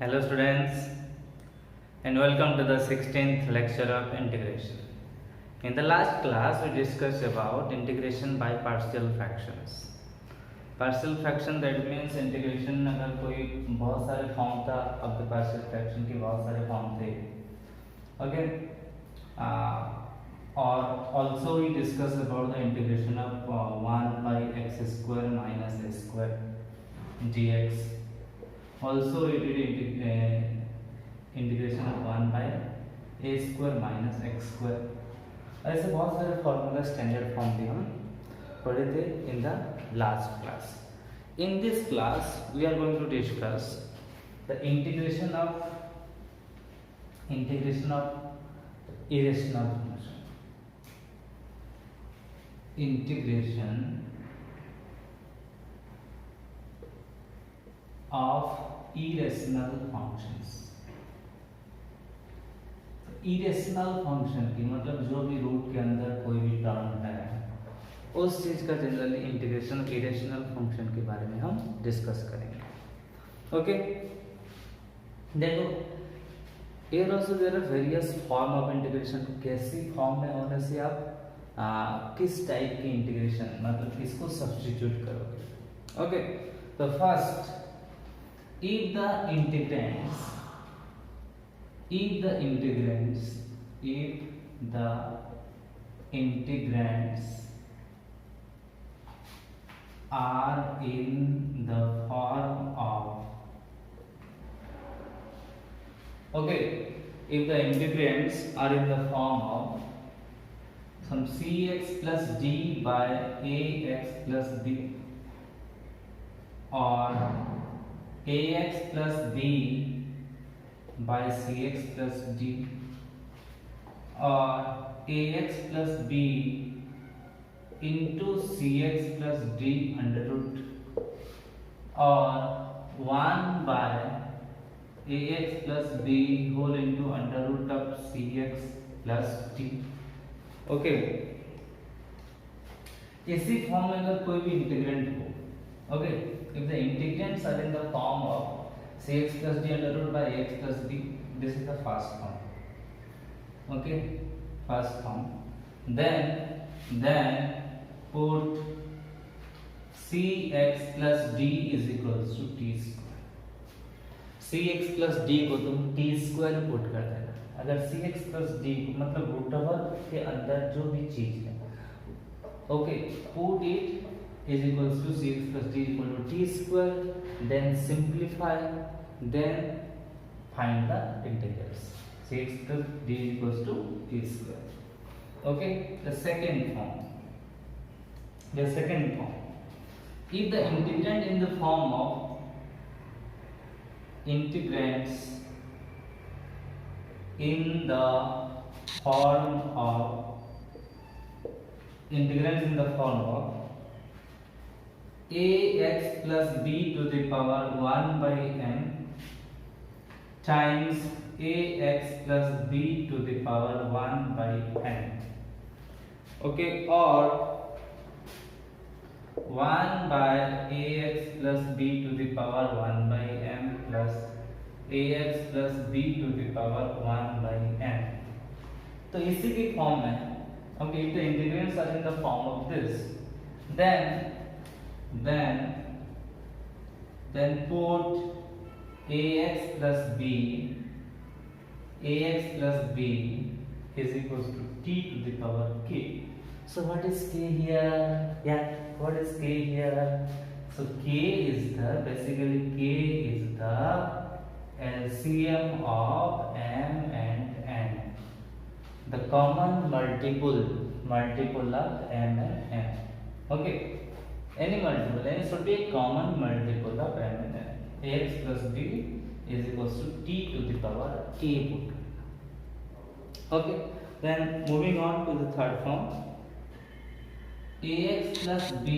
Hello students and welcome to the 16th lecture of integration. In the last class we discussed about integration by partial fractions. Partial fraction that means integration अगर कोई बहुत सारे form था अब the partial fraction के बहुत सारे form थे. Okay. Or also we discussed about the integration of 1 by x square minus a square dx. Also we did integration of 1 by a square minus x square. ऐसे बहुत सारे formula standard form भी हम पढ़े थे in the last class. In this class we are going to discuss the integration of irrational function. Integration of irrational functions. Irrational function की मतलब जो भी रूट के अंदर कोई भी टर्म है उस चीज का जनरली इंटीग्रेशन इरेशनल फंक्शन के बारे में हम डिस्कस करेंगे. ओके, देखो here also there are various form of integration. कैसी फॉर्म में होने से आप किस टाइप की इंटीग्रेशन मतलब किसको सब्स्टिट्यूट करोगे. ओके, तो first if the integrands are in the form of if the integrands are in the form of some cx plus d by ax plus b or ax plus b by cx plus d or ax plus b into cx plus d under root or 1 by ax plus b whole into under root of cx plus d. Okay, इसी form में अगर कोई भी integrant हो, okay, if the integrants are in the form of cx plus d under root by ax plus b, this is the first form. Okay, first form. Then put cx plus d is equals to t square. cx plus d को तुम t square put कर देना. अगर cx plus d को मतलब root over के अंदर जो भी चीज है, okay, put it is equals to cx plus d equal to t square, then simplify, then find the integrals. cx plus d equals to t square. Okay, the second form. If the integrand in the form of integrands in the form of ax plus b to the power 1 by m times ax plus b to the power 1 by n, okay, or 1 by ax plus b to the power 1 by m plus ax plus b to the power 1 by n. तो इसी की form में, okay, if the integrands are in the form of this, then put ax plus b is equals to t to the power k. So what is k here? Yeah, what is k here? So k is the LCM of m and n, the common multiple of m and n. Okay, any should be a common multiple of m and n. ax plus b is equals to t to the power k put. Okay, then moving on to the third form, ax plus b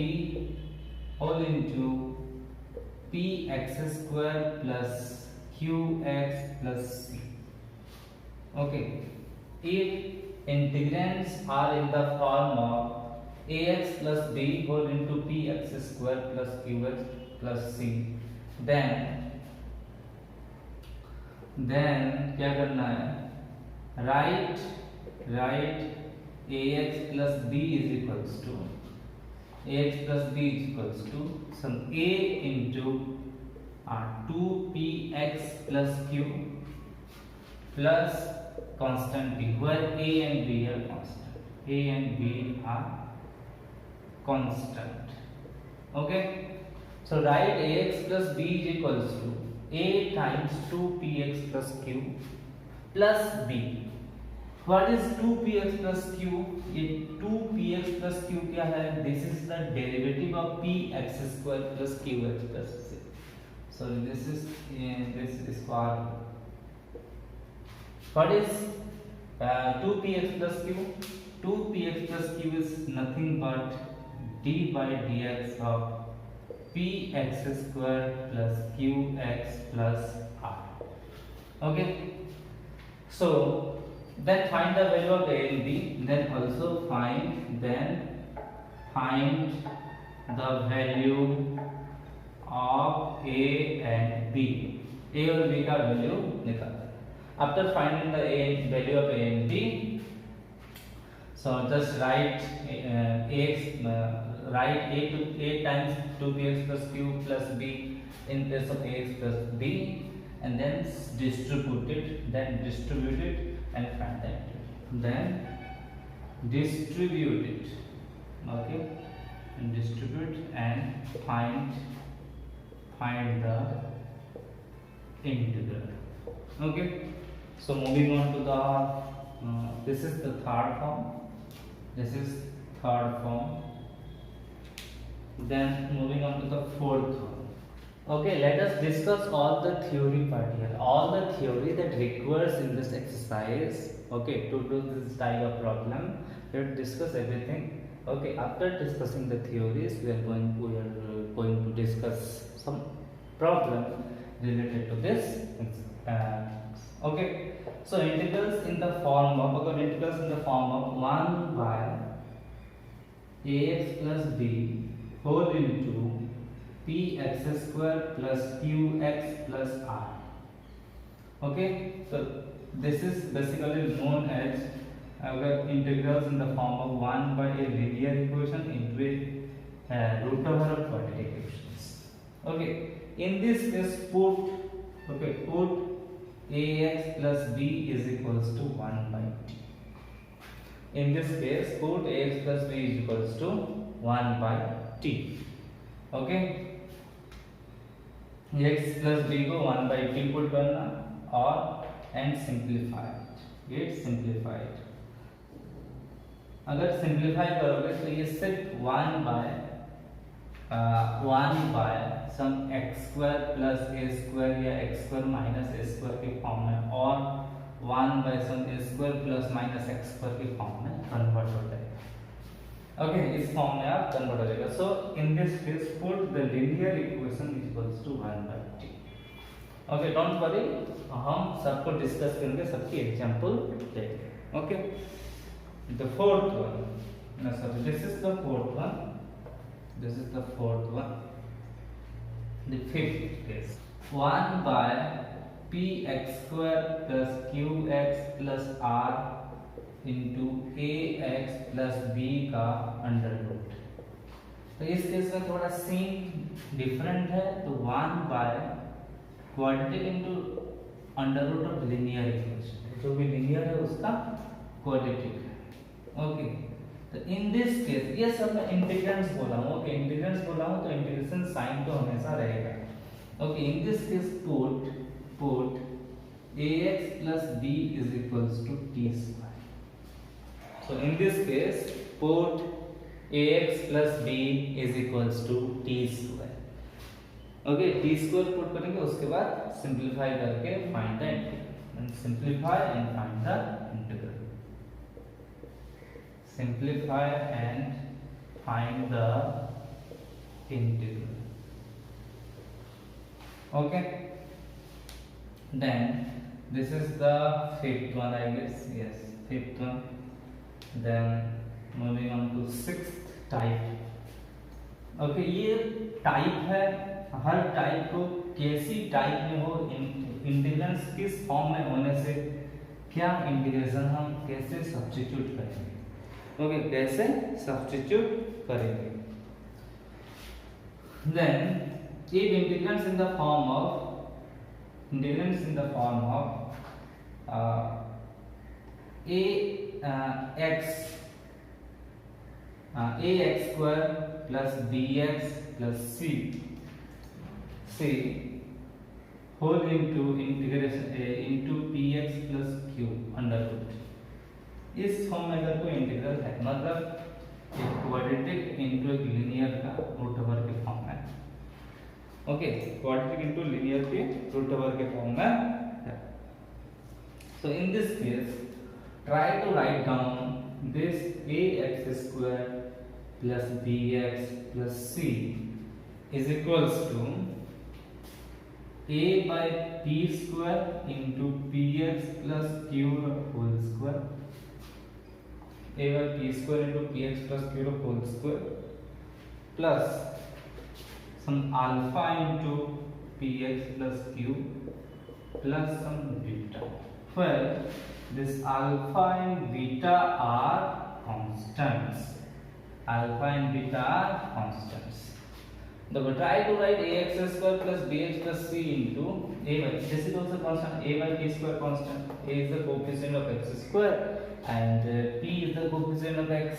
whole into px square plus qx plus c. Okay, if integrands are in the form of ax plus b whole into px square plus qx plus c, then then क्या करना है, right ax plus b is equals to some a into 2px plus q plus constant b, where a and b are constant. Okay, so write ax plus b is equals to a times 2px plus q plus b. What is 2px plus q? ये 2px plus q क्या है? This is the derivative of px square plus qx plus c. So this is called. What is 2px plus q? 2px plus q is nothing but d by dx of px square plus qx plus r. Okay. So then find the value of a and b. Then also find the value of a and b. A और b का value निकालना है. After finding the value of a and b, so just write a times 2px plus q plus b in place of ax plus b, and then distribute it and find that. Then distribute it. Okay, and distribute and find the integral. Okay, so moving on to the this is the third form. Then moving on to the fourth one. Okay, let us discuss all the theory part here, all the theory that requires in this exercise. Okay, to do this type of problem, let's discuss everything. Okay, after discussing the theories, we are going to discuss some problem related to this. Okay, so integrals in the form of 1 by ax plus b whole into px square plus qx plus r. Okay, so this is basically known as integrals in the form of 1 by a linear equation into a root over of quadratic equations. Okay, in this case put ax plus b is equals to 1 by t. In this case put ax plus b is equals to 1 by t. Okay, x plus b को 1 by t put करना और and simplify it. अगर simplify करोगे तो ये सिर्फ 1 by some x square plus a square या x square minus a square के फॉर्म में और 1 by some a square plus minus x square के फॉर्म में कन्वर्ट हो जाएगा. ओके, इस फॉर्म में आप कन्वर्ट हो जाएगा. So in this case put the linear equation is equals to 1 by t. Okay, don't worry, हम सबको डिस्कस करेंगे, सबकी एग्जांपल लेंगे. Okay, the fourth one, this is the fourth one. The fifth case 1 by px square plus qx plus r into ax plus b का under root. तो इस केस में थोड़ा सीन डिफरेंट है. तो 1 by quadratic into under root of linear equation, जो भी लिनियर है उसका क्वाड्रेटिक है. ओके, तो इन दिस केस ये सब मैं इंटीग्रेंड्स बोला हूँ. ओके, इंटीग्रेंड्स बोला हूँ तो इंटीग्रेशन साइन तो हमेशा रहेगा. Okay, in this case put ax plus b is equals to t square. So in this case put ax plus b is equals to t square. Okay, t square put करेंगे, उसके बाद simplify करके find the integral. And simplify and find the integral. Simplify and find the integral. Okay, then this is the fifth one, I guess. Yes, fifth one. Then moving on to sixth type. Okay, ये type है हर type को कैसी type में हो, integrins किस form में होने से क्या इंटीग्रेशन हम कैसे सब्स्टिट्यूट करेंगे, ओके, कैसे सब्स्टिट्यूट करेंगे। Then if integrants in the form of ax square plus bx plus c whole into integration into px plus q under root, इस फॉर्म में अगर कोई इंटीग्रल है मतलब एक क्वाड्रेटिक इनटू एक लीनियर का रूट ओवर के फॉर्म में, ओके, क्वाड्रेटिक इनटू लीनियर के रूट ओवर के फॉर्म में है। So in this case try to write down this ax square plus bx plus c is equals to a by p square into px plus q whole square, a by p square into px plus q whole square plus some alpha into px plus q plus some beta, where this alpha and beta are constants. Alpha and beta are constants. Now try to write ax square plus bx plus c into a by, this is also constant, a by p square constant, a is the coefficient of x square and p is the coefficient of x,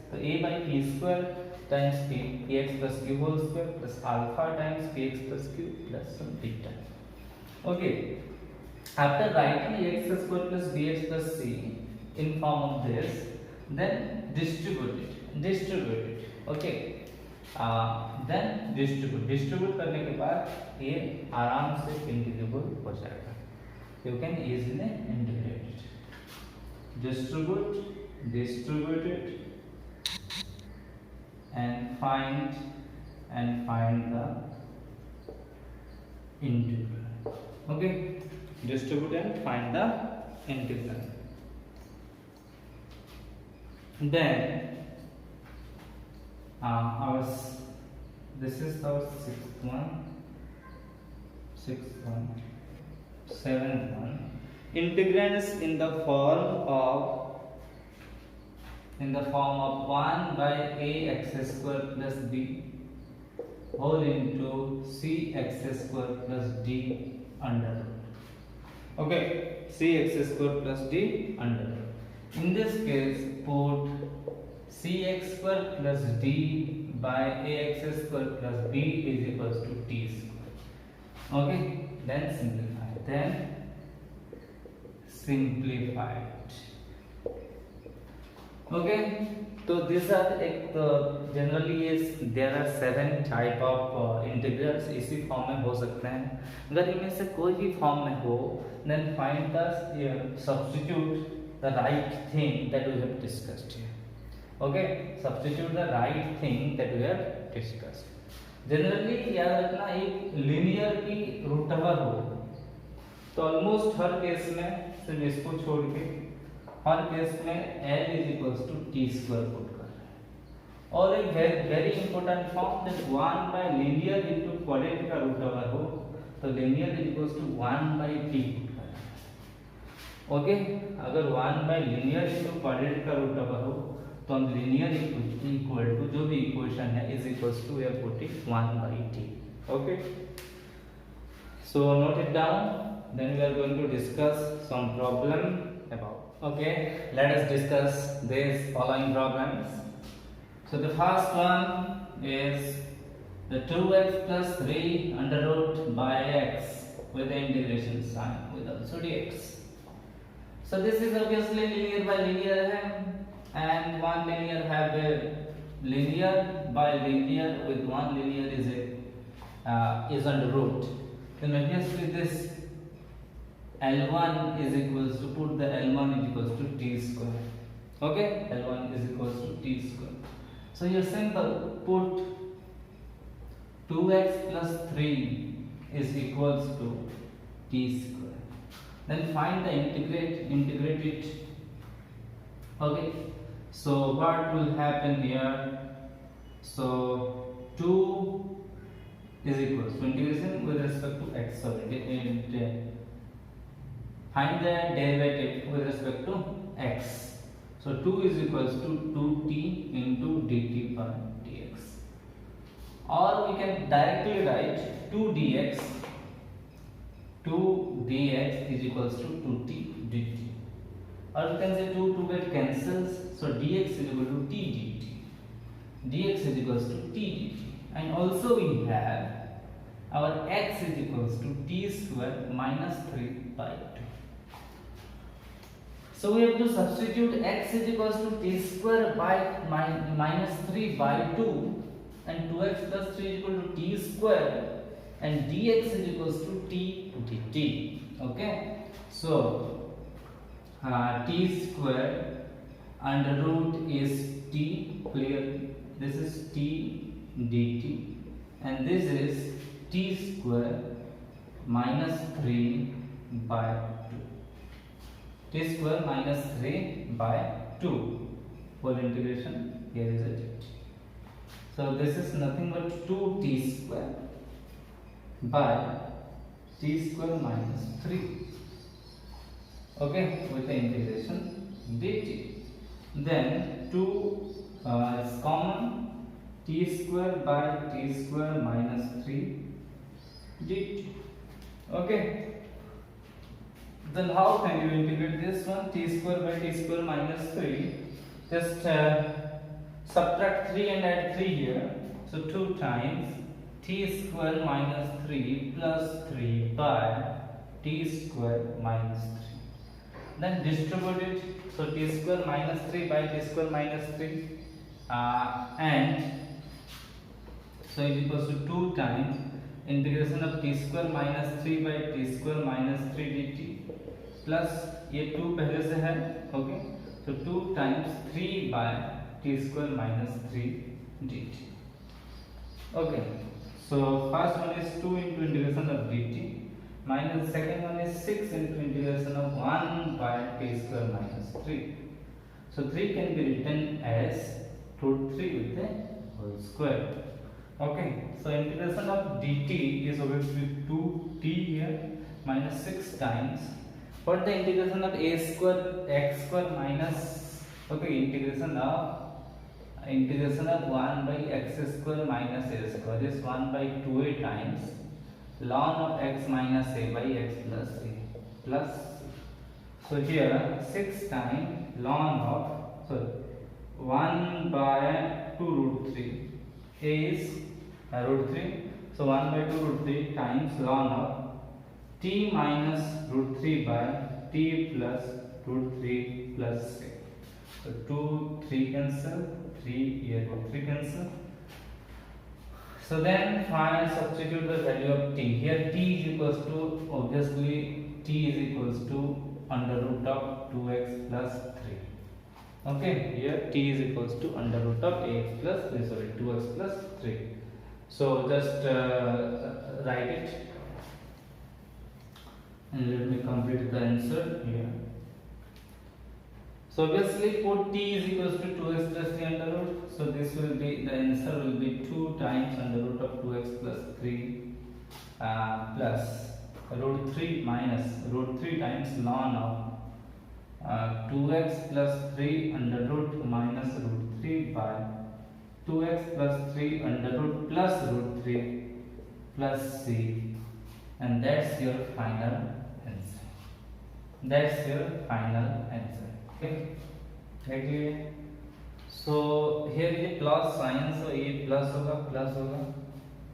so a by p square times px plus q whole square plus alpha times px plus q plus some beta, okay. After writing ax square plus bx plus c in form of this, then distribute it, okay. Then distribute करने के बाद ये आराम से integrable हो जाएगा, you can easily integrate it. Distribute it and find the integral, okay. Distribute and find the integral. Then this is our sixth one, seventh one. Integrands in the form of 1 by ax square plus b whole into cx square plus d under root, okay, cx square plus d under root. In this case put cx square plus d by ax square plus b is equals to t square, okay. Then simplify it, okay. So these are एक generally there are 7 type of integrals, इसी form में हो सकते हैं। अगर इनमें से कोई भी फॉर्म में हो then find the substitute the right thing that we have discussed here, okay. Substitute the right thing that we have discussed. Generally याद रखना एक लीनियर की रूट ओवर हो तो ऑलमोस्ट हर केस में सिर्फ इसको छोड़ के हर केस में L is equals to t square put कर रहे हैं, और एक very important form that 1 by linear into quadratic का रूट ओवर हो तो linear is equals to 1 by t put कर रहे हैं, ओके. अगर 1 by linear into quadratic का रूट ओवर हो तो हम linear इक्वल टू जो भी इक्वेशन है is equals to we are putting 1 by t, okay. So note it down, then we are going to discuss some problem about, okay. Let us discuss these following problems. So the first one is the 2x plus 3 under root by x with the integration sign with also dx. So this is obviously linear by linear है and one linear have a linear by linear with one linear is under root. Then obviously this L1 is equals to put the L1 is equals to t square, okay. L1 is equals to t square. So you simple put 2x plus 3 is equals to t square. Then find the integrate it, okay. So what will happen here? So 2 is equals to find the derivative with respect to x. So 2 is equals to 2t into dt by dx, or we can directly write 2 dx is equals to 2t dt, or you can say 2 get cancels, so dx is equal to t dt, dx is equals to t dt, and also we have our x is equals to t square minus 3 by 2. So we have to substitute x is equals to t square by minus 3 by 2, and 2x plus 3 is equal to t square, and dx is equals to t dt. Okay, so t square under root is t, clearly this is t dt, and this is t square minus 3 by 2. T square minus 3 by 2 whole integration, here is a dt. So this is nothing but 2t square by t square minus 3, okay, with the integration dt. Then 2 is common, t square by t square minus 3 dt. Okay, then how can you integrate this one? T square by t square minus 3, just subtract 3 and add 3 here, so 2 times t square minus 3 plus 3 by t square minus 3, then distribute it, so t square minus 3 by t square minus 3, and so is equals to 2 times integration of t square minus 3 by t square minus 3 dt, plus ये 2 पहले से है, okay, तो 2 times 3 by t square minus 3 dt. Okay, so first one is 2 into integration of dt minus second one is 6 into integration of 1 by t square minus 3. So 3 can be written as root 3 with the whole square. Okay, so integration of dt is always with 2t here minus 6 times. For the integration of a square x square minus, okay, integration of 1 by x square minus a square is 1 by 2a times ln of x minus a by x plus a plus, so here 6 times ln of 1 by 2 root 3, a is root 3, so 1 by 2 root 3 times ln of t minus root 3 by t plus root 3 plus 6. So 2 3 cancel, 3 here root 3 cancel. So then find, substitute the value of t. Here t is equals to, obviously t is equals to under root of 2x plus 3. Okay, here t is equals to under root of ax plus 3, sorry, 2x plus 3. So just write it. And let me complete the answer here. So obviously put t is equals to 2x plus 3 under root. So this will be, the answer will be 2 times under root of 2x plus 3 plus root 3 minus root 3 times ln of 2x plus 3 under root minus root 3 by 2x plus 3 under root plus root 3 plus c, and that's your final answer. That's your final answer. Okay, clear? So here is a plus sign, so ये plus होगा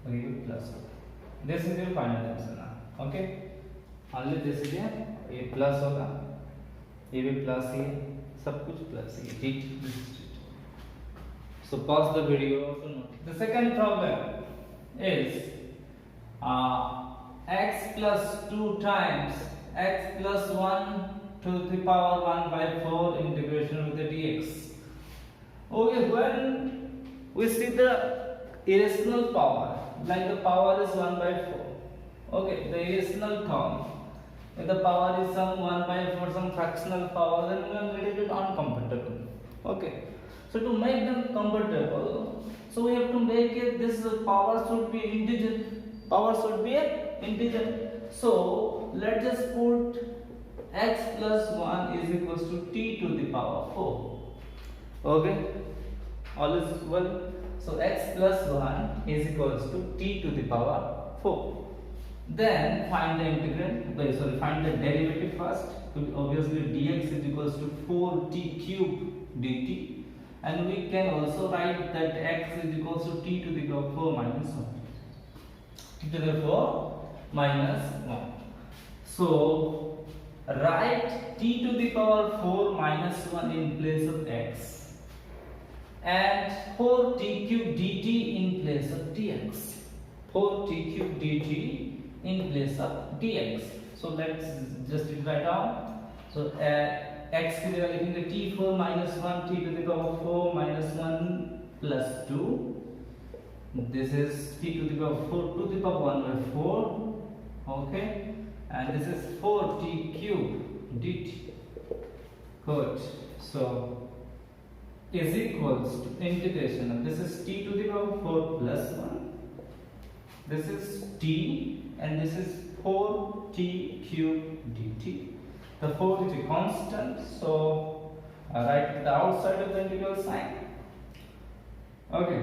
और ये plus होगा. This is your final answer now. Okay, only this is ये plus होगा, ये भी plus ही है, सब कुछ plus ही है. ठीक. So pause the video to note. The second problem is x plus 2 times x plus 1 to the power 1 by 4 integration with the dx. Okay, when we see the irrational power, like the power is 1 by 4, okay, the irrational term, if the power is some 1 by 4, some fractional power, then we are a little bit uncomfortable. Okay, so to make them comfortable, So we have to make it, this power should be integer. Power should be an integer. So let's just put x plus 1 is equals to t to the power 4. Okay, all is well. So x plus 1 is equals to t to the power 4. Then find the integrand, find the derivative first. Obviously dx is equals to 4t cube dt, and we can also write that x is equals to t to the power 4 minus 1. T to the power minus 1. So write t to the power 4 minus 1 in place of x, and 4t cube dt in place of dx. 4t cube dt in place of dx. So let's just write down. So x की जगह लिखेंगे t4 minus 1 t to the power 4 minus 1 plus 2. This is t to the power 4 to the power 1 by 4. Okay, and this is 4t cube dt. Good. So is equals to integration of this is t to the power 4 plus 1. This is t and this is 4t cube dt. The 4 is a constant, so write the outside of the integral sign. Okay,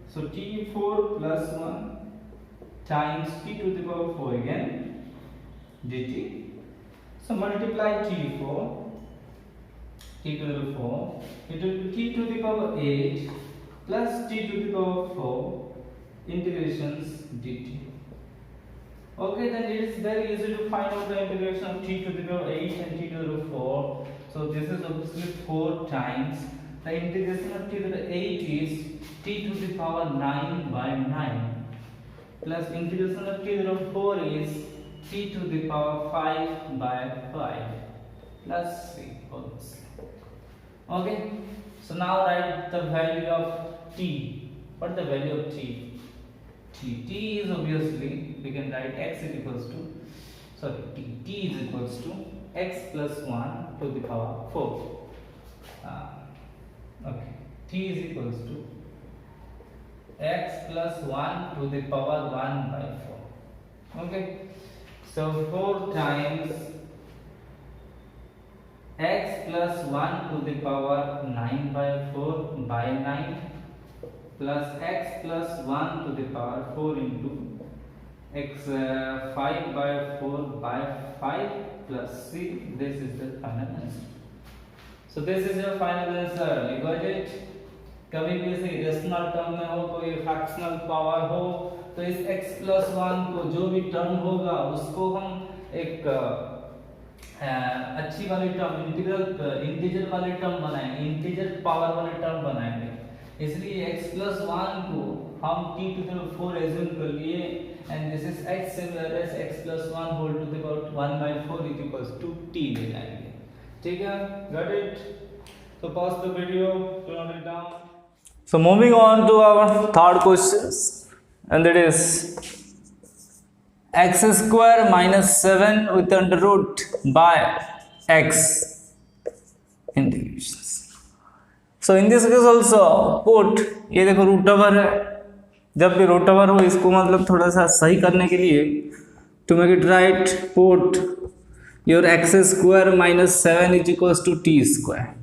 so t4 plus 1 times t to the power 4 again dt. So multiply t4, t to the 4, it will be t to the power 8 plus t to the power 4 integrations dt. Okay, then it is very easy to find out the integration of t to the power 8 and t to the 4. So this is obviously 4 times the integration of t to the 8 is t to the power 9 by 9 plus integration of t to the 4 is t to the power 5 by 5 plus 3 obviously. Okay, so now write the value of t. What is the value of t? T is obviously, we can write x is equals to, t is equals to x plus 1 to the power 4. Okay, t is equals to x plus 1 to the power 1 by 4. Okay, so 4 times x plus 1 to the power 9 by 4 by 9 plus x plus 1 to the power 4 into x 5 by 4 by 5 plus c. This is the final answer. So this is your final answer. You got it? कभी भी इसे irrational term में हो, कोई fractional power हो, तो इस x plus 1 को जो भी टर्म होगा उसको हम एक अच्छी वाली टर्म इंटीजर वाले टर्म बनाएंगे, इंटीजर पावर वाले टर्म बनाएंगे. इसलिए x plus 1 को हम t to the 4 assume कर लिए, and this is x similar as x plus 1 whole to the power 1 by 4 is equals to t ले जाएंगे. ठीक है, got it? So pause the video, note it down. So moving on to our third question, and that is x square minus 7 with under root by x integrations. So in this case also put, ये देखो root over है, जब भी root over हो इसको मतलब थोड़ा सा सही करने के लिए to make it right, put your x square minus 7 is equals to t square.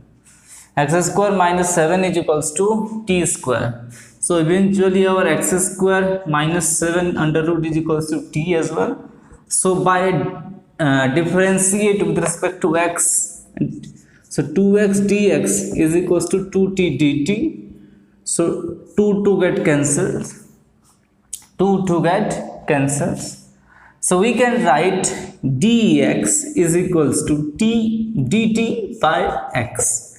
X square minus 7 is equals to t square. So eventually our x square minus 7 under root is equals to t as well. So by differentiate with respect to x, so 2x dx is equals to 2t dt. So 2 get cancelled, 2 get cancels. So we can write dx is equals to t dt by x.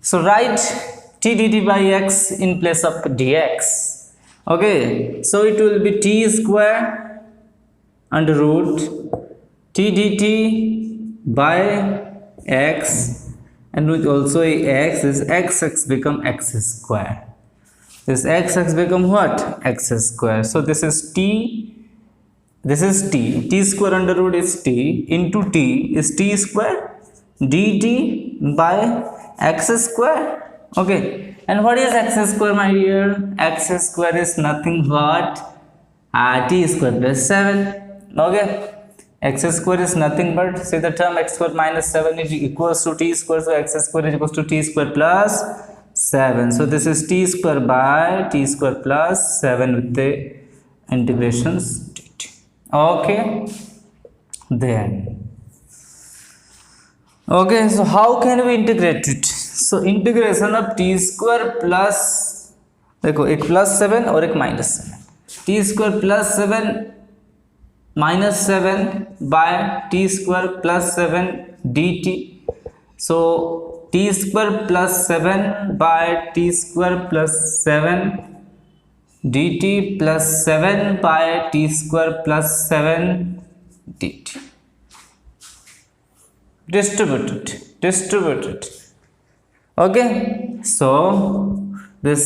So write t dt by x in place of dx. Okay, so it will be t square under root t dt by x, and with also a x is x become x square. This x become what? X square. So this is t, this is t square under root is t into t is t square dt by x square. Okay, And what is x square, my dear? X square is nothing but t square plus 7. Okay, x square is nothing but, say the term x square minus 7 is equals to t square, so x square is equals to t square plus 7. So this is t square by t square plus 7 with the integrations dt. Okay, then okay, so how can we integrate it? So integration of t square plus, देखो एक plus 7 और एक minus 7, t square plus 7 minus 7 by t square plus 7 d t. So t square plus 7 by t square plus 7 d t plus 7 by t square plus 7 d t. Distributed. Okay, so this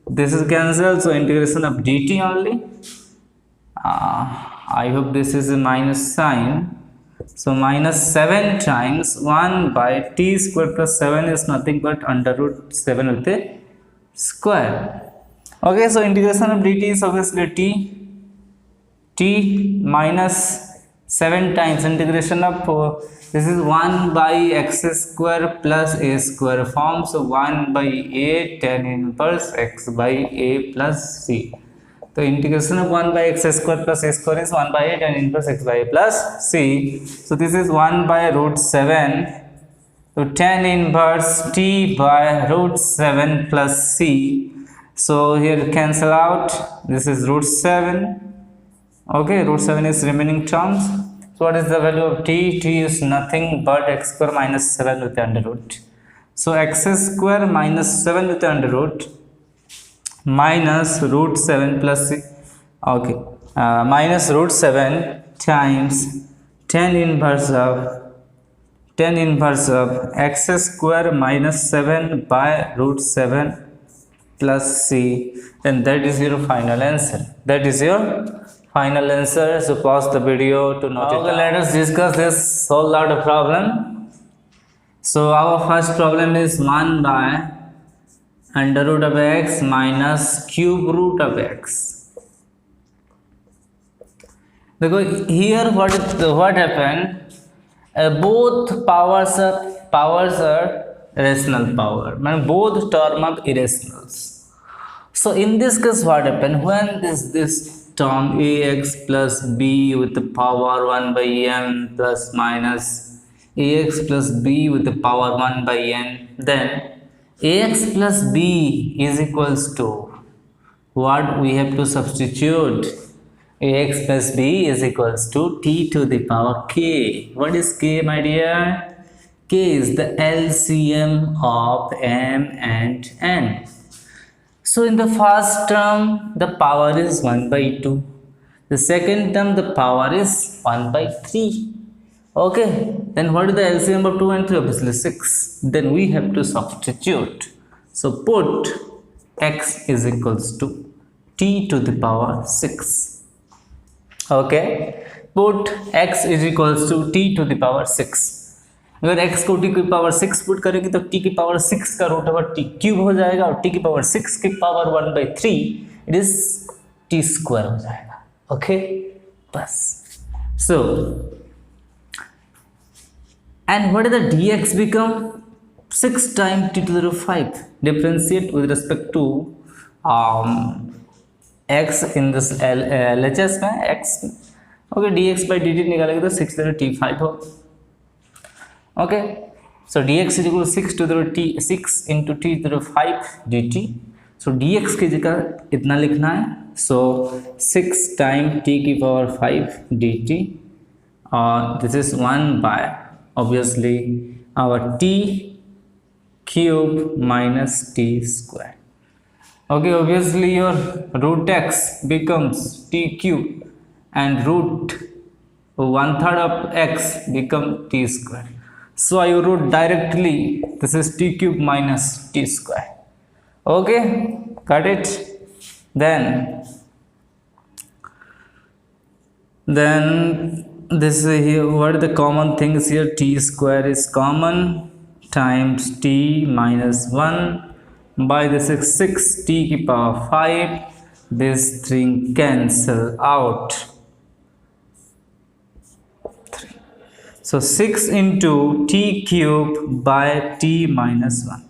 is cancelled, so integration of dt only. I hope this is a minus sign, so minus 7 times 1 by t square plus 7 is nothing but under root 7 with the square. Okay, so integration of dt is obviously t minus 7 times integration of this is 1 by x square plus a square form, so 1 by a tan inverse x by a plus c. So integration of 1 by x square plus a square is 1 by a tan inverse x by a plus c. So this is 1 by root 7, so tan inverse t by root 7 plus c. So here cancel out, this is root 7. Okay, root 7 is remaining terms. So what is the value of t? T is nothing but x square minus 7 with the under root. So x square minus 7 with the under root minus root 7 plus c. Okay, minus root 7 times tan inverse of x square minus 7 by root 7 plus c, and that is your final answer. That is your final answer. So pause the video to note it. Okay, let us discuss this whole lot of problem. So our first problem is 1 by under root of x minus cube root of x. Because here what happened? Both powers are rational power. mean both term of irrationals. So in this case what happened, when this term ax plus b with the power 1 by n plus minus ax plus b with the power 1 by n, then ax plus b is equals to what we have to substitute? Ax plus b is equals to t to the power k. What is k, my dear? K is the LCM of m and n. So in the first term the power is 1 by 2, the second term the power is 1 by 3. Okay, then what is the LCM of 2 and 3? Obviously 6. Then we have to substitute. So put x is equals to t to the power 6. Okay, put x is equals to t to the power 6. अगर x को t की power 6 put करेंगे तो t की power 6 का root over t cube हो जाएगा, और t की पावर 6 की power 1 by 3 it is t square हो जाएगा. ओके, बस. So and what is the dx become 6 time t to the 5. Differentiate with respect to x in this LHS में x. Okay, dx by dt निकालेंगे तो 6 to the t5 हो. Okay, so dx is equal to 6 to the t 6 into t to the 5 dt. So dx की जगह इतना लिखना है. So 6 time t की पावर 5 dt, और this is 1 by obviously our t cube minus t square. Okay, obviously your root x becomes t cube and root 1/3 of x become t square. So I wrote directly this is t cube minus t square. Okay, got it? Then this is here, what are the common things here? T square is common times t minus 1 by this is 6 t की power 5. This thing cancel out. 3. So 6 into t cube by t minus 1.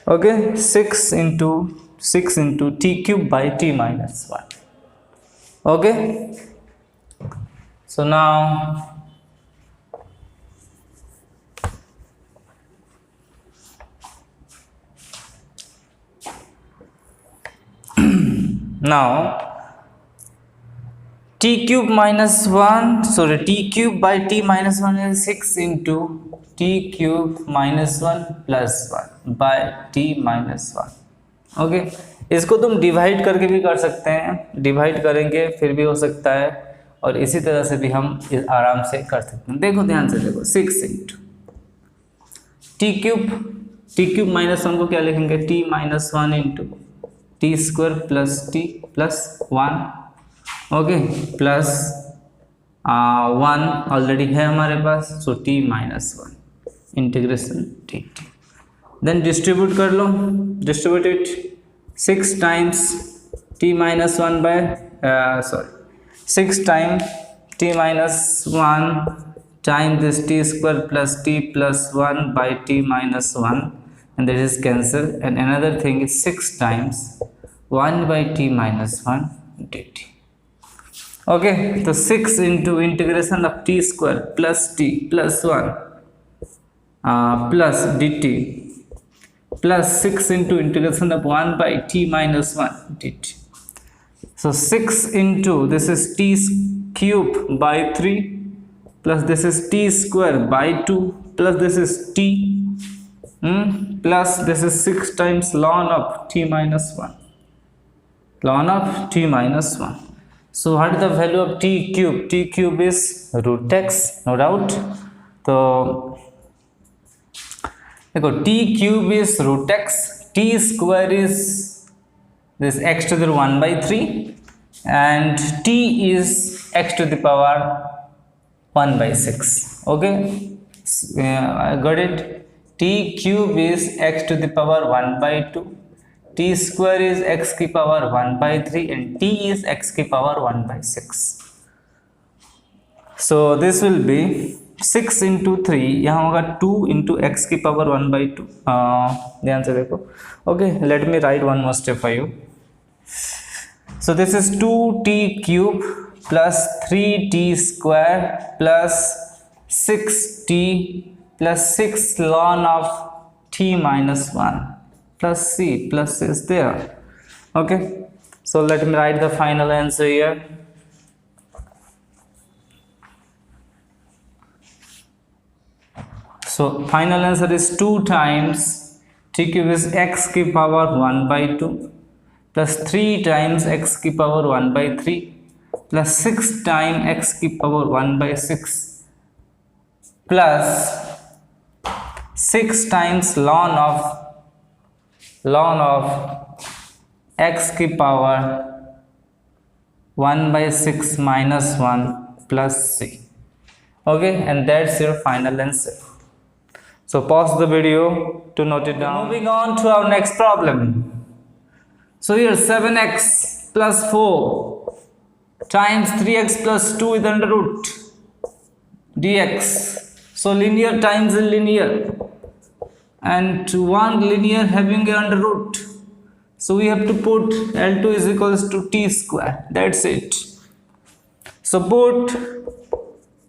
Okay, 6 into t cube by t minus 1. Okay, so now t cube minus 1, sorry, t cube by t minus 1 is 6 into t cube minus 1 plus 1 by t minus 1. Okay, इसको तुम divide करके भी कर सकते हैं, divide करेंगे फिर भी हो सकता है, और इसी तरह से भी हम आराम से कर सकते हैं. देखो ध्यान से देखो, 6 इंटू टी क्यूब माइनस 1 को क्या लिखेंगे, t minus 1 into t square plus t plus 1. Okay, plus 1 already है हमारे पास, so t minus 1 integration t. Then distribute कर लो, distribute it 6 times t minus 1 by 6 time t minus 1 time this t square plus t plus 1 by t minus 1, and that is cancel, and another thing is 6 times 1 by t minus 1 dt. Okay, so 6 into integration of t square plus t plus 1 plus dt plus 6 into integration of 1 by t minus 1 dt. So 6 into this is t cube by 3 plus this is t square by 2 plus this is t plus this is 6 times ln of t minus 1, ln of t minus 1. So what is the value of t cube? T cube is root x, no doubt. So देखो, t cube is root x, t square is this x to the 1 by 3, and t is x to the power 1 by 6. Okay, I got it. T cube is x to the power 1 by 2, t square is x की power 1 by 3, and t is x की power 1 by 6. So this will be 6 into 3, यहाँ होगा 2 into x की power 1 by 2. ध्यान से देखो. Okay, let me write one more step for you. So this is 2t cube plus 3t square plus 6t plus 6 ln of t minus 1 plus c plus is there. Okay, so let me write the final answer here. So final answer is 2 times t cube is x की power 1 by 2 plus 3 times x की power 1 by 3 plus 6 times x की power 1 by 6 plus 6 times ln of x की power 1 by 6 minus 1 plus c. Okay, and that's your final answer. So pause the video to note it down. Moving on to our next problem. So here 7x plus 4 times 3x plus 2 is under root dx. So linear times linear, and one linear having a under root. So we have to put L2 is equals to t square. That's it. So put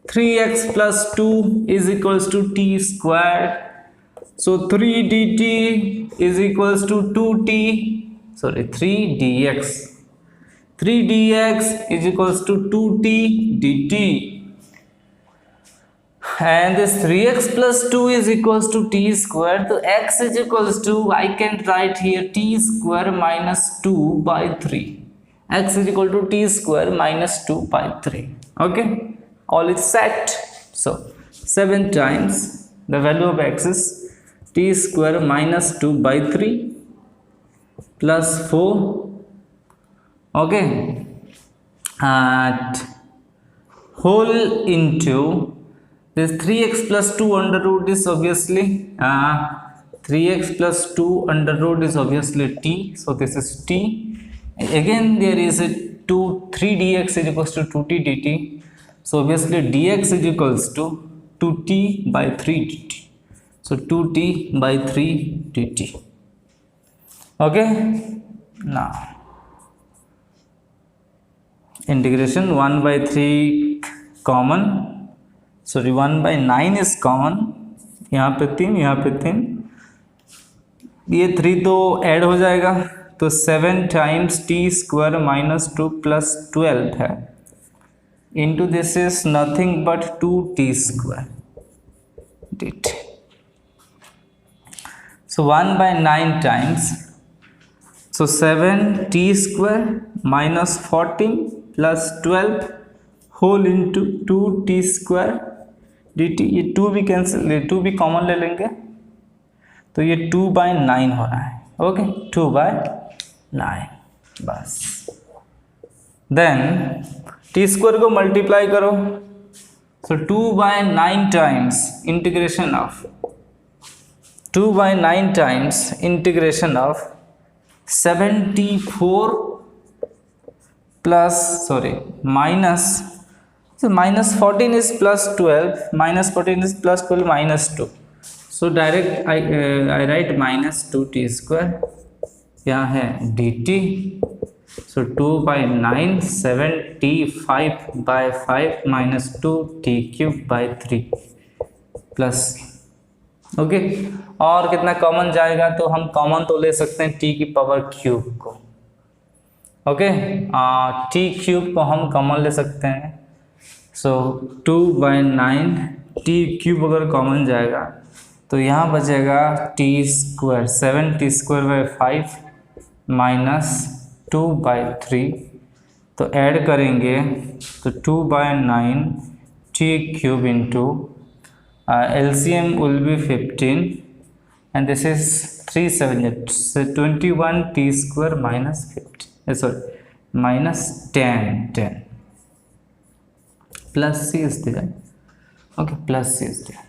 3x plus 2 is equals to t square. So 3 dt is equals to 3 dx. 3 dx is equals to 2t dt. And this 3x plus 2 is equals to t square. So x is equals to, I can write here t square minus 2 by 3. X is equal to t square minus 2 by 3. Okay, all is set. So 7 times the value of x is t square minus 2 by 3 plus 4. Okay, and whole into this 3x plus 2 under root is obviously 3x plus 2 under root is obviously t, so this is t. Again there is a 3 dx is equals to 2t dt, so obviously dx is equals to 2t by 3 dt, so 2t by 3 dt. Okay, now integration 1 by 3 common, sorry 1 by 9 is common, यहाँ पे 3 यहाँ पे 3, ये 3 तो add हो जाएगा, तो 7 times T square minus 2 plus 12 है, into this is nothing but 2t square dt. So 1 by 9 times, so 7t square minus 14 plus 12 whole into 2t square dt. ये 2 भी कैंसिल, 2 भी कॉमन ले लेंगे, तो ये 2 by 9 हो रहा है. ओके, 2 by 9 बस. देन टी स्क्वायर को मल्टीप्लाई करो, सो 2 by 9 times integration of 2 by 9 times integration of 74 plus, sorry, minus, so minus 14 is plus 12, minus 14 is plus 12 minus 2, so direct I write minus 2t square, यहाँ है dt, so 2 by 9, 7t 5 by 5 minus 2t cube by 3 plus. Okay, और कितना common जाएगा, तो हम common तो ले सकते हैं t की पावर क्यूब को. ओके, t क्यूब को हम कॉमन ले सकते हैं, सो 2 by 9 t क्यूब अगर कॉमन जाएगा तो यहाँ बचेगा t square 7t square by 5 minus 2 by 3, तो ऐड करेंगे तो 2 by 9 t cube into LCM will be 15 and this is 3 7, so 21 t square minus 15, sorry minus 10 plus c is there. Okay, plus c is there,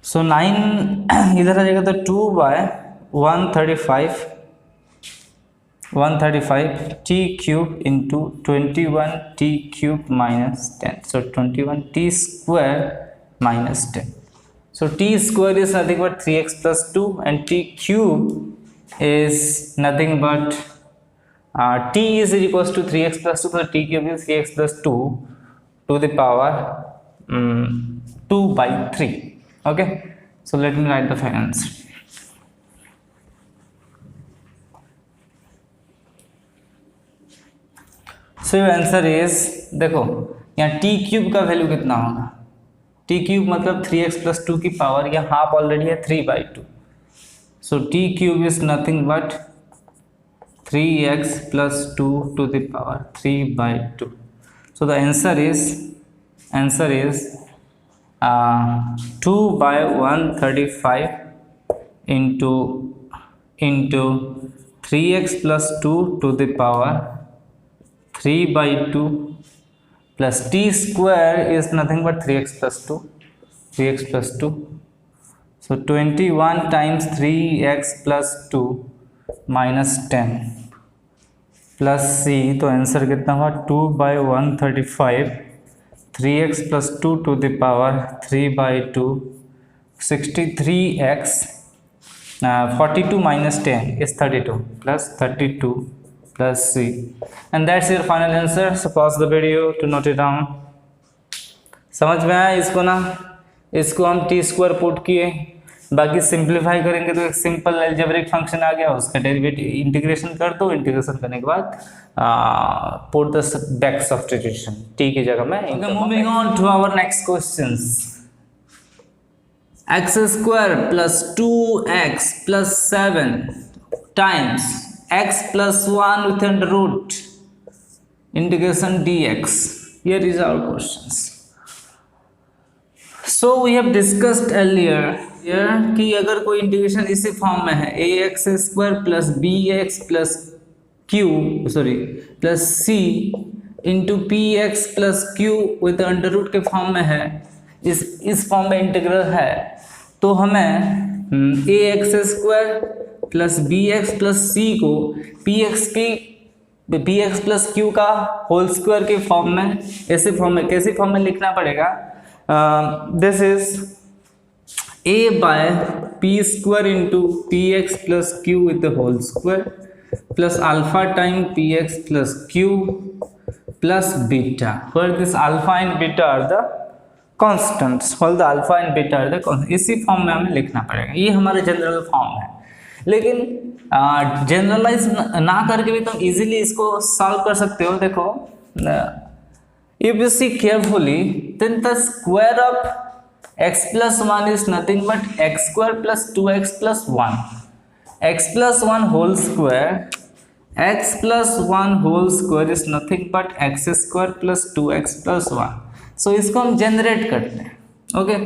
so 9 इधर आ जाएगा, तो 2 by 135 t cube into 21 t cube minus 10, so 21 t square minus 10, so t square is nothing but 3x plus 2 and t cube is nothing but t is equals to 3x plus 2, so t cube is 3x plus 2 to the power 2 by 3. Okay, so let me write the final answer. So answer is, देखो यहाँ T cube का value कितना होगा, T cube मतलब 3x plus 2 की power, या half already है 3/2, so t cube is nothing but 3x plus 2 to the power 3/2. So the answer is 2 by 135 into 3x plus 2 to the power 3/2 plus t square is nothing but 3x plus 2, so 21 times 3x plus 2 minus 10 plus c, तो answer कितना हुआ 2 by 135 3x plus 2 to the power 3/2, 63x, 42 minus 10 is 32 plus 32 plus c, and that's your final answer. So pause the video to note it down. समझ में आया इसको ना, इसको हम टी स्क्वायर पुट किए, बाकी सिंप्लीफाई करेंगे तो एक सिंपल अलजेब्रिक फंक्शन आ गया, उसका डेरिवेटिव इंटीग्रेशन कर दो, इंटीग्रेशन करने के बाद put the back substitution t की जगह में. Moving on to our next questions. x square plus 2x plus 7 times x plus 1 with under root integration dx. Here is our questions. So we have discussed earlier here कि अगर कोई integration इसी form में है, ax square plus bx plus q plus c into px plus q with under root के form में है, इस फॉर्म में इंटीग्रल है, तो हमें a x square plus b x plus c को पी एक्स प्लस क्यू का होल स्क्वायर के फॉर्म में, ऐसे फॉर्म में, कैसे फॉर्म में लिखना पड़ेगा? This is a by p square into p x plus q with the whole square plus alpha time P x plus Q plus beta, where this alpha and beta are the constants, while the alpha and beta are the constants. इसी form में हमें लिखना पड़ेगा, ये हमारा general form है। लेकिन generalise ना करके भी तुम इजीली इसको सॉल्व कर सकते हो। देखो, if you see carefully, then the square of x plus 1 is nothing but x square plus 2x plus 1. x plus 1 whole square, x plus 1 whole square is nothing but x square plus 2x plus 1. So इसको हम generate करते हैं। Okay,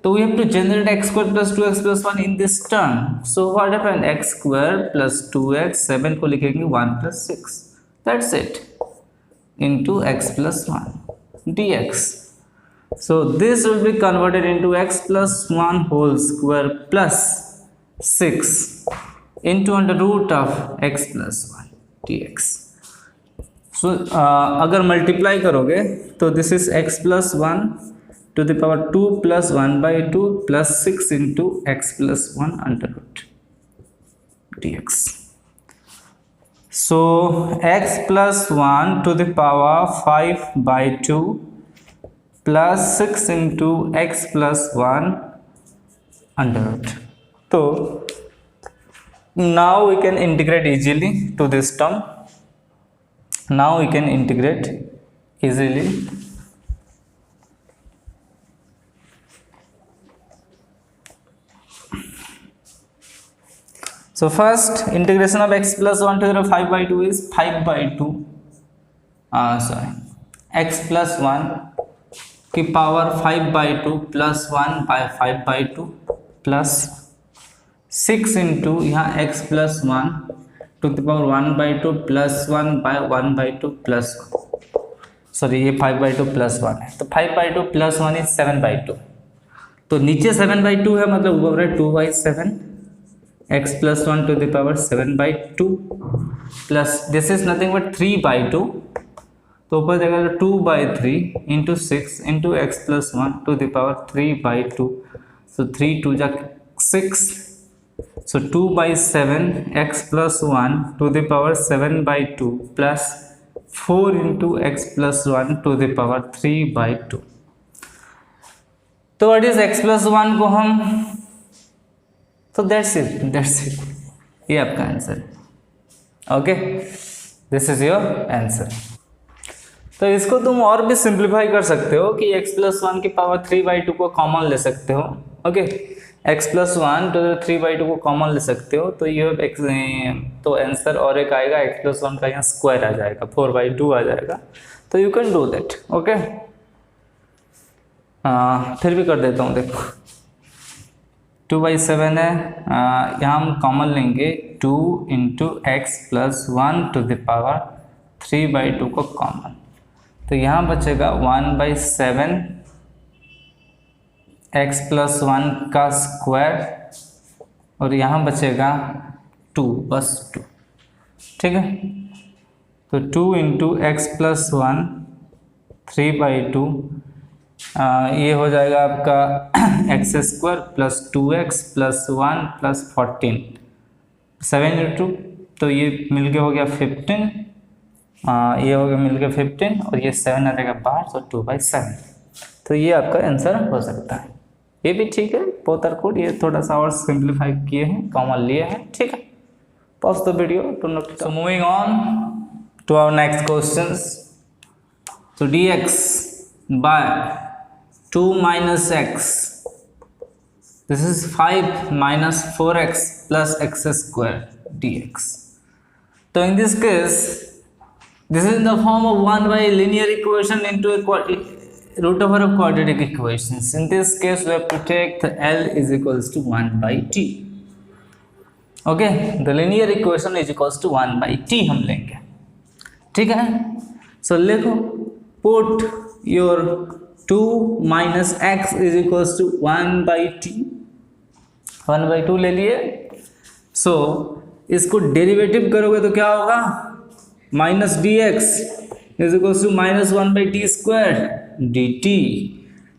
तो we have to generate x square plus 2x plus 1 in this term. So what happened? x square plus 2x, 7 को लिखेंगे 1 plus 6. That's it. Into x plus 1 dx. So this will be converted into x plus 1 whole square plus 6 into under root of x plus 1 dx. So अगर multiply करोगे तो this is x plus 1 to the power 2 plus 1 by 2 plus 6 into x plus 1 under root dx. So x plus 1 to the power 5 by 2 plus 6 into x plus 1 under root. So now we can integrate easily to this term. Now we can integrate easily. So first integration of x plus 1 to the 5 by 2 is 5 by 2 x plus 1 की power 5 by 2 plus 1 by 5 by 2 plus 6 into यहाँ x plus 1 to the power 1 by 2 plus 1 by 1 by 2 plus 1, sorry ये 5 by 2 plus 1 है, तो 5 by 2 plus 1 is 7 by 2, तो नीचे 7 by 2 है, मतलब ऊपर है 2 by 7 x plus 1 to the power 7 by 2 plus this is nothing but 3 by 2, तो ऊपर जाएगा 2 by 3 into 6 into x plus 1 to the power 3 by 2, so 3 2 जा 6, so 2 by 7 x plus 1 to the power 7 by 2 plus 4 into x plus 1 to the power 3 by 2. तो what is x plus 1 को हम, so that's it, ये आपका answer है। Okay, this is your answer. तो इसको तुम और भी सिंप्लीफाई कर सकते हो कि x प्लस 1 की पावर 3 by 2 को कॉमन ले सकते हो। Okay, x plus 1 to the 3 by 2 को कॉमन ले सकते हो, तो ये तो आंसर और एक आएगा x प्लस 1 का यहाँ स्क्वायर आ जाएगा, 4 by 2 आ जाएगा, तो you can do that. Okay, फिर भी कर देता हूँ, देखो 2 by 7 है, यहाँ हम कॉमन लेंगे 2 into x plus 1 to the power 3 by 2 को कॉमन, तो यहाँ बचेगा 1 by 7 x plus 1 का स्क्वायर और यहाँ बचेगा 2, बस 2, ठीक है। तो 2 into x plus 1 3 by 2, ये हो जाएगा आपका x square plus 2x plus 1 plus 14, 7 into 2, तो ये मिलके हो गया 15, ये हो गया मिलके 15 और ये 7 आ जाएगा बाहर, तो 2 by 7, तो ये आपका आंसर हो सकता है। ये भी ठीक है, बोथ आर गुड, ये थोड़ा सा और सिंप्लीफाई किए हैं, कॉमन लिए हैं, ठीक है। Pause the video to note. So moving on to our next questions. तो dx by 2 minus x, this is 5 minus 4x plus x square dx. So in this case, this is in the form of 1 by linear equation into a root over of quadratic equations. In this case, we have to take the L is equals to 1 by t. Okay, the linear equation is equals to 1 by t हम लेंगे, ठीक है। So लिखो, put your 2 minus x is equals to 1 by t 1/2 ले लिए। सो इसको derivative करोगे तो क्या होगा, minus d x is equal to minus 1/t² dt।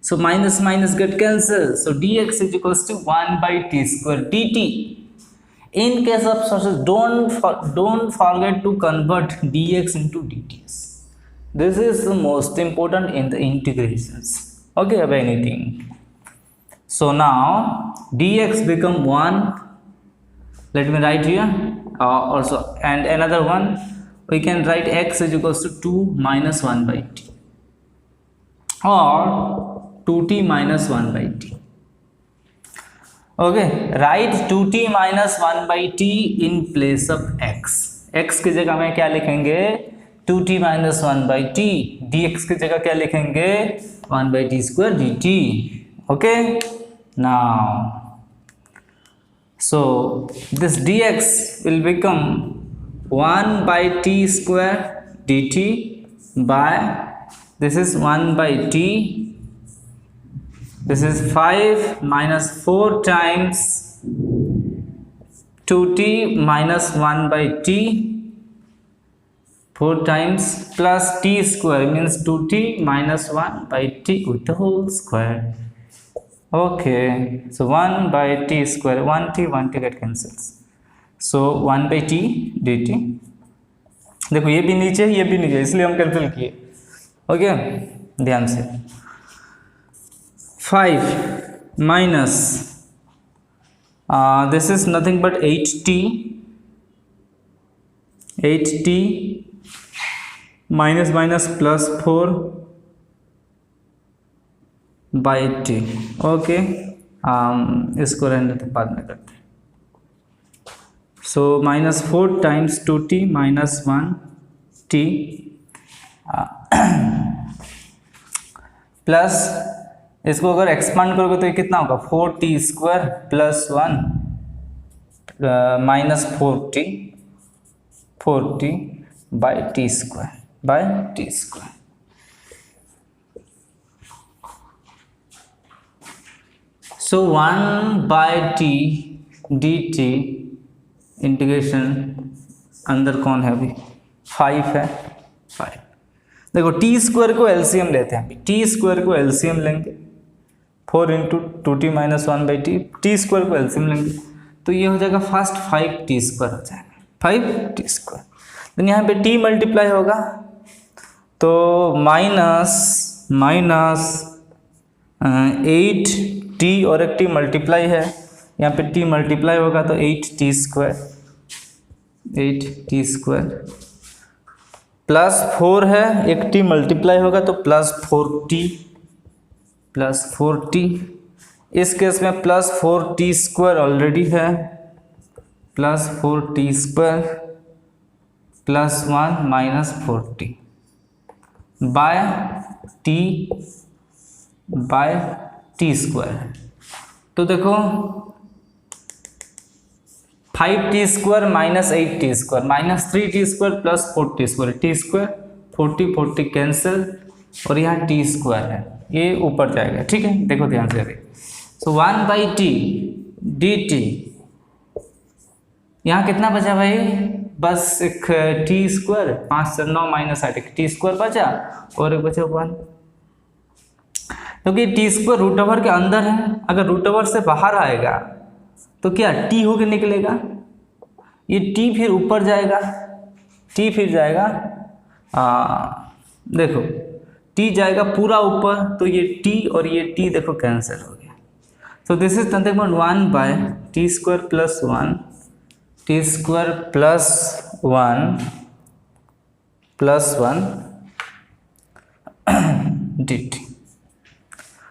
So minus minus get cancelled. So dx is equals to 1/t² dt. In case of sources, don't forget to convert dx into dts. This is the most important in the integrations. Okay, of anything. So now dx become 1. Let me write here. Also, and another one we can write x is equals to 2 minus 1/t or 2t minus 1/t. Okay, write 2t minus 1/t in place of x. x की जगह में क्या लिखेंगे, 2t minus 1/t. dx की जगह क्या लिखेंगे, 1/t² dt. Okay, now so this dx will become 1/t² dt by this is 1/t. This is 5 minus 4 times 2t minus 1/t, 4 times plus t square means 2t minus 1/t with the whole square. Okay, so 1/t², 1t get cancels. So 1/t dt. देखो ये भी नीचे इसलिए हम cancel किए। Okay, ध्यान से 5 minus this is nothing but 8t minus minus plus 4 by t. Okay, इसको रहने तो बाद में करते हैं। So minus 4 times 2t minus 1t plus इसको अगर एक्सपांड करोगे तो ये कितना होगा, 4t² plus 1 minus 4t by t²। So 1/t dt integration अंदर कौन है, अभी 5 है, 5। देखो t² को एलसीएम लेते हैं, t² को एलसीएम लेंगे 4 into 2t minus 1/t, t² को एलसीएम लेंगे तो ये हो जाएगा फर्स्ट 5t² हो जाएगा, 5t²। तो यहाँ पे t मल्टीप्लाई होगा तो माइनस 8t और एक t मल्टीप्लाई है, यहाँ पे t मल्टीप्लाई होगा तो 8t² प्लस 4 है, एक t मल्टीप्लाई होगा तो प्लस 4t। इस केस में प्लस 4t² ऑलरेडी है, plus 4t² plus 1 minus 4t by t²। तो देखो 5t² minus 8t² minus 3t² plus 4t², t² 40 cancel और यहाँ t² है, ये ऊपर जाएगा। ठीक है, देखो ध्यान से अभी। सो 1/t dt, यहाँ कितना बचा भाई, बस एक t², 5 से 9 माइनस 8, एक t² बचा और एक बचा 1, क्योंकि t² रूट ओवर के अंदर है। अगर रूट ओवर से बाहर आएगा तो क्या t होके निकलेगा, ये t फिर ऊपर जाएगा, t फिर जाएगा देखो t जाएगा पूरा ऊपर तो ये t और ये t देखो कैंसिल हो गया। So this is nothing but 1/t² plus 1 t² plus 1 dt।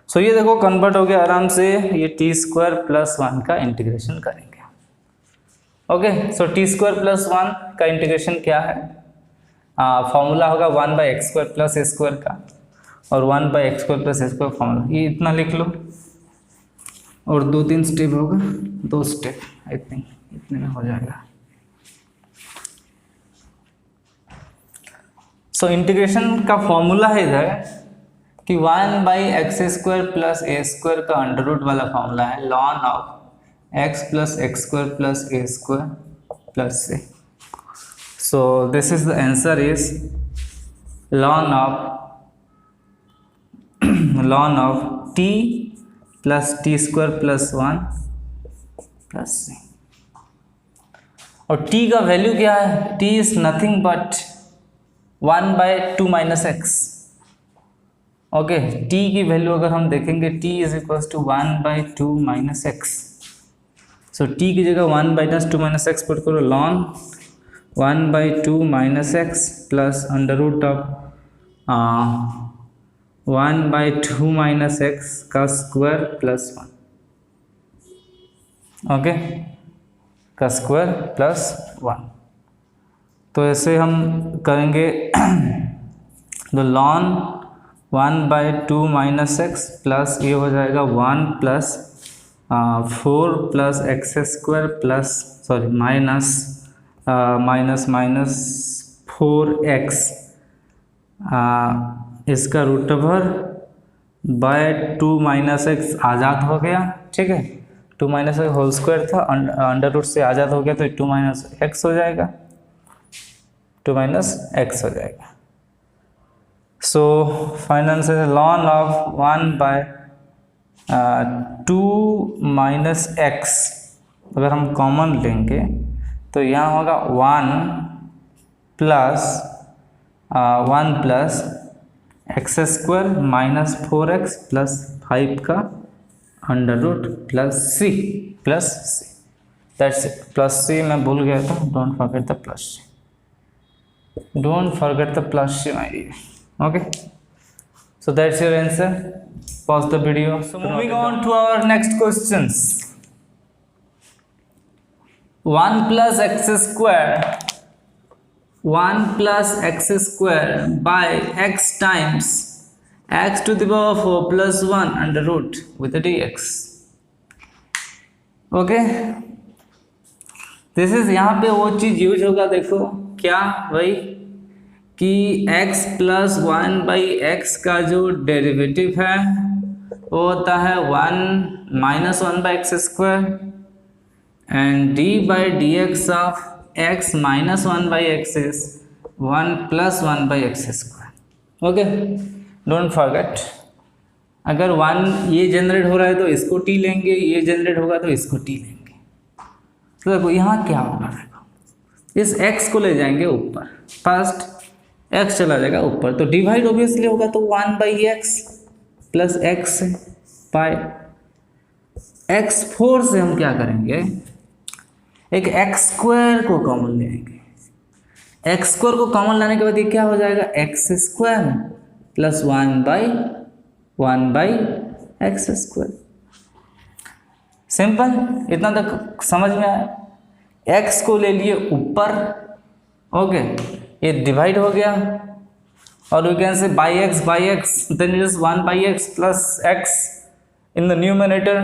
सो ये देखो कन्वर्ट हो गया आराम से, ये t² प्लस 1 का इंटीग्रेशन करेंगे। ओके, सो t² प्लस 1 का इंटीग्रेशन क्या है, फॉर्मूला होगा 1/x² प्लस a² का और 1/x² प्लस a² फॉर्मूला, ये इतना लिख लो और 2-3 स्टेप होगा, 2 स्टेप आई थिंक इतने में हो जाएगा। सो इंटीग्रेशन का फॉर्मूला है इधर कि 1/x² प्लस a² का अंडर रूट वाला फॉर्मूला है ln of x plus x square plus a square plus c. So this is the answer is ln of t plus t square plus 1 plus c. और t का value क्या है? t is nothing but 1/2 minus x. Okay, t की value अगर हम देखेंगे t is equal to 1/2 minus x. So t की जगह 1/2 माइनस एक्स पुट करो, ln 1/2 minus x plus under root of 1/2 minus x का स्क्वायर प्लस 1. ओके, का square plus 1. तो ऐसे हम करेंगे तो ln 1/2 माइनस एक्स प्लस ये हो जाएगा 1 plus 4 plus x square plus minus 4x इसका root over by 2 minus x आज़ाद हो गया. ठीक है, 2 माइनस एक्स होल स्क्वायर था, अंडर रूट से आज़ाद हो गया तो 2 माइनस एक्स हो जाएगा, 2 माइनस एक्स हो जाएगा. सो फाइनल से ln ऑफ 1/2 माइनस एक्स अगर हम कॉमन लेंगे तो यहाँ होगा 1 plus x square minus 4x plus 5 का under root plus c. That's it. Plus c मैं भूल गया था. Don't forget the plus c my dear. Okay, so that's your answer. Pause the video. So moving on to our next questions. 1 plus x square by x times x to the power 4 plus 1 under root with a dx. Okay, this is यहाँ पे वो चीज़ use होगा. देखो क्या भाई कि x plus 1/x का जो डेरिवेटिव है वो होता है 1 minus 1/x square and d by D x of x minus 1/x is 1 plus 1/x square. Okay, don't forget. अगर 1 ये जनरेट हो रहा है तो इसको t लेंगे, ये जनरेट होगा तो इसको t लेंगे. तो देखो यहाँ क्या होगा, देखो इस x को ले जाएंगे ऊपर, फर्स्ट x चला जाएगा ऊपर तो डिवाइड ऑब्वियसली होगा तो 1/x plus x bye x4 से हम क्या करेंगे, एक x स्क्वायर को कॉमन ले आएंगे. x स्क्वायर को कॉमन लाने के बाद ये क्या हो जाएगा, x square plus 1/x square. Simple, इतना तक समझ में आया. x को ले लिए ऊपर. ओके, ये डिवाइड हो गया और we can say by x then it is 1/x plus x in the numerator.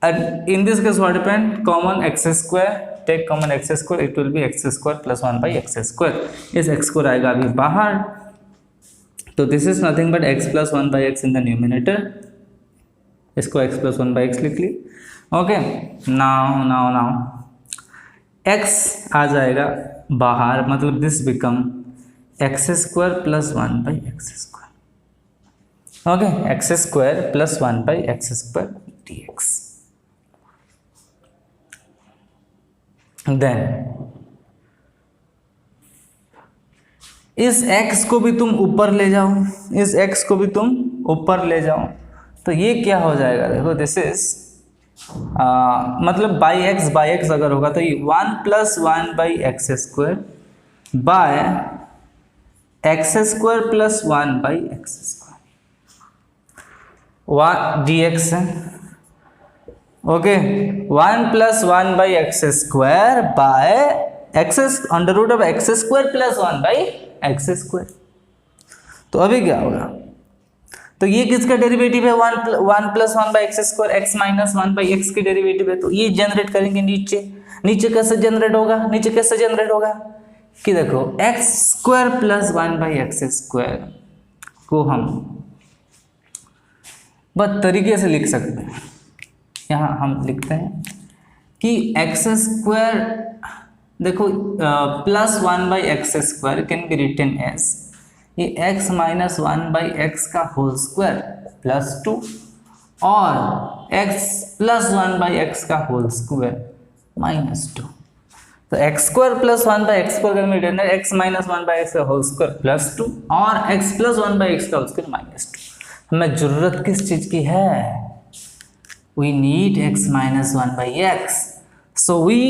And in this case what happened, common x square, take common x square, it will be x square plus 1/x square. इस x को आएगा अभी बाहर तो this is nothing but x plus 1/x in the numerator. इसको x plus 1/x लिख ली. Okay, now x आ जाएगा बाहर, मतलब this become x square plus 1/x square. Okay, x square plus 1/x square dx. Then इस x को भी तुम ऊपर ले जाओ, इस x को भी तुम ऊपर ले जाओ तो ये क्या हो जाएगा, देखो दिस इज मतलब बाई एक्स अगर होगा तो ये 1 plus 1/x square by x square plus 1/x square d x है. Okay, 1 plus 1/x square by x under root of x square plus 1/x square. तो अभी क्या होगा, तो ये किसका डेरिवेटिव है, 1 plus 1/x square x minus 1/x की डेरिवेटिव है. तो ये जनरेट करेंगे नीचे कैसे जनरेट होगा, कि देखो x square plus 1/x square को हम बस तरीके से लिख सकते हैं. यहाँ हम लिखते हैं कि एक्स स्क्वायर, देखो plus 1/x² can be written as ये x माइनस 1/x का होल स्क्वायर प्लस 2 और x प्लस 1/x का होल स्क्वायर -2। तो x² प्लस 1/x² का रिटर्न है x माइनस 1/x का होल स्क्वायर प्लस 2 और x प्लस 1/x का होल स्क्वायर -2। हमें जरूरत किस चीज की है? We need x minus 1/x, so we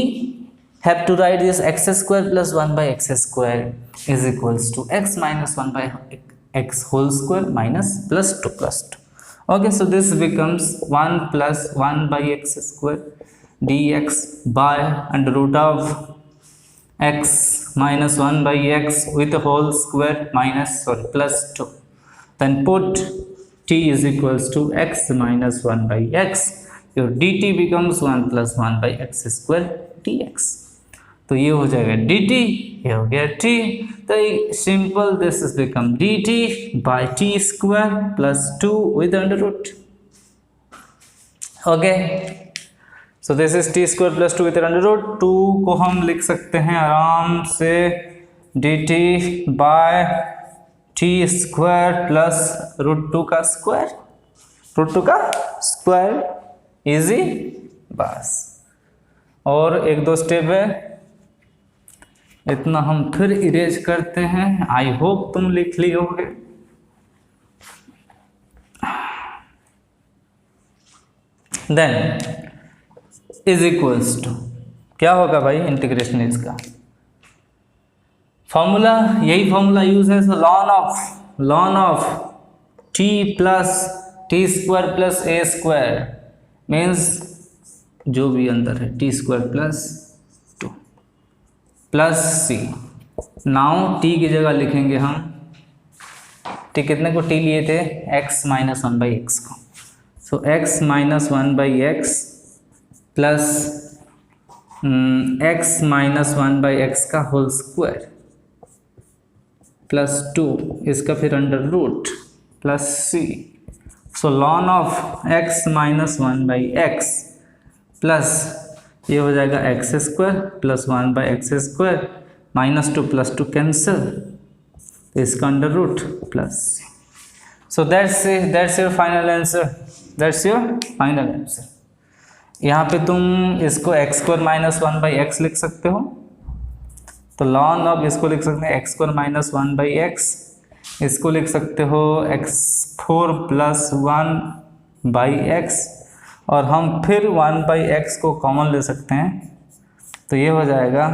have to write this x² plus 1/x² is equals to x minus 1/x whole square minus plus 2 plus 2. Okay, so this becomes 1 plus 1/x² dx by under root of x minus 1/x with the whole square minus plus 2. Then put t is equals to x minus 1/x. Your dt becomes 1 plus 1/x² dx. तो ये हो जाएगा dt, ये हो गया t, तो simple this is become dt by t square plus 2 with under root. Okay, so this is t square plus 2 with under root. 2 को हम लिख सकते हैं आराम से dt by t square plus √2 का स्क्वायर, √2 का स्क्वायर, इजी बस। और एक दो स्टेप है, इतना हम फिर इरेज करते हैं। आई होप तुम लिख ली होगे। देन इज इक्वल्स टू क्या होगा भाई इंटीग्रेशन इसका फॉर्मूला, यही फॉर्मूला यूज है। Lawn of t plus t² plus a² means जो भी अंदर है t² plus 2 plus c। Now t की जगह लिखेंगे हम t, कितने को t लिए थे? x माइनस 1/x को। So x minus 1/x plus x minus 1/x का होल स्क्वायर प्लस 2, इसका फिर under root plus c। So lawn of x minus 1/x plus ये हो जाएगा x² plus 1/x² -2 plus 2 cancel, इसका under root plus c। So that's your final answer, that's your final answer. यहाँ पे तुम इसको x² माइनस 1/x लिख सकते हो, तो लॉन ऑफ इसको लिख सकते हैं x² माइनस 1/x, इसको लिख सकते हो x4 प्लस 1/x, और हम फिर 1/x को कॉमन ले सकते हैं, तो ये हो जाएगा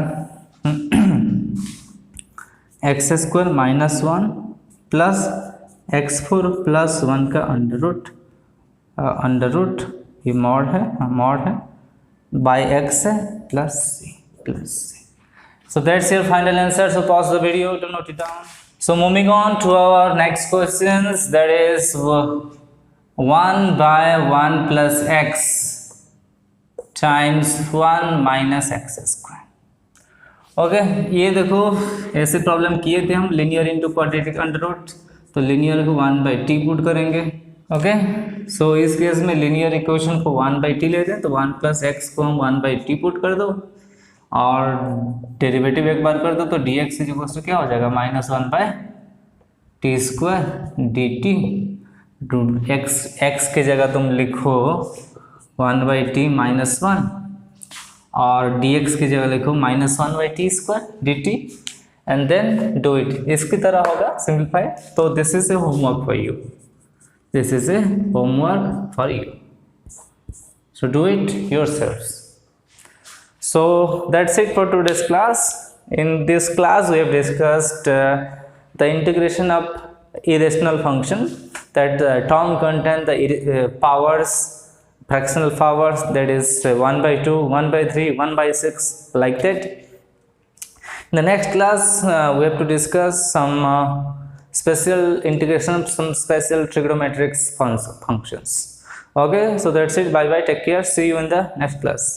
x² minus 1 plus x4 plus 1 का अंडर रूट ये मॉड है बाई x है plus c। So that's your final answer. So pause the video to note it down. So moving on to our next questions, that is 1/1 plus x times 1 minus x²। Okay, ये देखो ऐसे problem किए थे हम, linear into quadratic under root, तो linear को 1/t put करेंगे। Okay, सो इस केस में लीनियर इक्वेशन को 1/t लेते हैं, तो 1 प्लस एक्स को हम 1/t पुट कर दो और डेरिवेटिव एक बार कर दो, तो dx इक्वल्स टू क्या हो जाएगा? -1/t² dt। x के जगह तुम लिखो 1/t माइनस 1 और dx की जगह लिखो -1/t² dt and then do it. इसकी तरह होगा सिंप्लीफाई। तो this is a homework for you, this is a homework for you, so do it yourselves. So that's it for today's class. In this class we have discussed the integration of irrational function, that the term contain the powers, fractional powers, that is 1/2, 1/3, 1/6, like that. In the next class we have to discuss some special integration of some special trigonometric functions. Okay, so that's it. Bye bye, take care, see you in the next class.